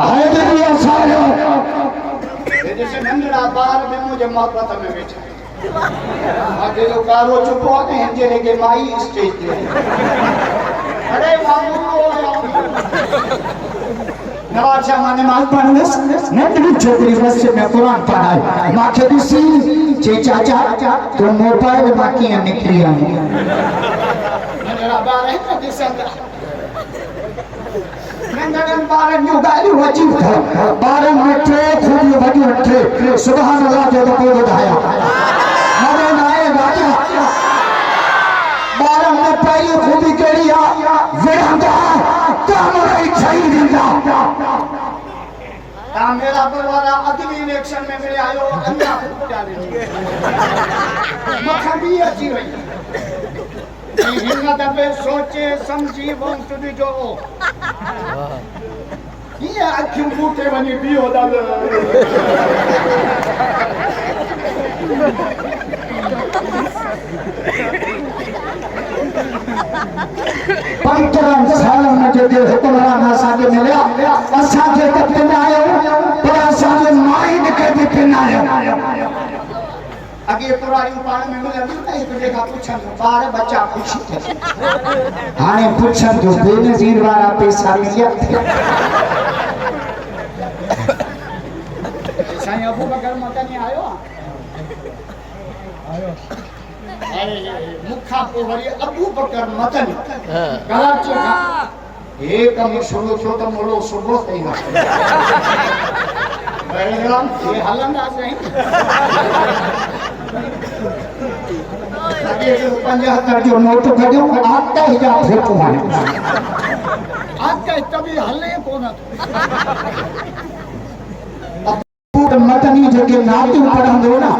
आए देखिए सारे जैसे नंदरा बार में मुझे मोहब्बत में बैठा आगे जो कारो चुप होते हैं जेने के माई स्टेज पे अरे मामू नवाज शाह माने माल पढ़ने ने तेरी छोकरी बस से मैं कुरान पढ़ा है मां के दिसी चे चाचा तो मोबाइल बाकी निकली आई नंदरा बार है तो दिसंदा नंदन बारन जो गाली वची था बारन में थे खूब बड़ी उठे सुभान अल्लाह जो तो बताया मरे नाए राजा बारन में पहली खूबी केड़िया वेंदा कामरे छई दिंदा ता मेरा बलवारा अगली इलेक्शन में मेरे आयो अन्ना डाले मखबी अची वई हिम्मत पे सोचे समझी वो तुझी जो ये अखियों बूटे बनी पियो दाद पंचरन सालों में जो हुक्मरान असांखे मिलिया असांखे त पिनायो पर असांजे माइंड खे बि पिनायो अगे पुराणी पाण में मिलंदी त हिक ॿिए खां पुछनि ॿार बच्चा ख़ुशि थिए हाणे पुछनि जो बेनज़ीर वारा पैसा मिलिया साईं अबू बकर मदनी आयो मुखा पोइ वरी अबू बकर मदनी कराची खां हे कम शुरू थियो त मोलो सुबुह ताईं ये हलंदा साईं 75 जो नोट कढियो आता ही जा फोटो आने आता तभी हले कोन अबू मदनी जेके नातू पढ़ंदो ना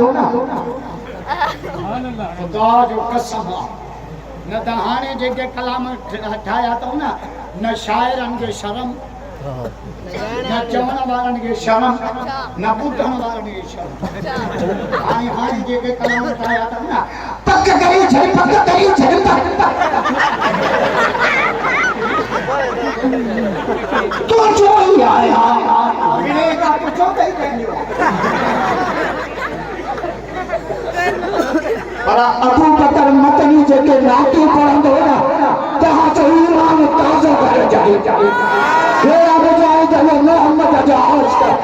खुदा जो कसम न त हाणे जेके कलाम ठाया अथऊं न शाइरनि खे शर्म न चवण वारनि खे शर्म न ॿुधण वारनि खे शर्म हाणे जेके कलाम ठाया अथऊं न पक करी छॾ तूं जो ई आया बिने का पुछो त ई कंदियो पर अबू बकर मदनी जेके रातू पढ़ंदो न तहां जो ईमान ताज़ो करे जाए हे अब जाए त मोहम्मद जा आशिक़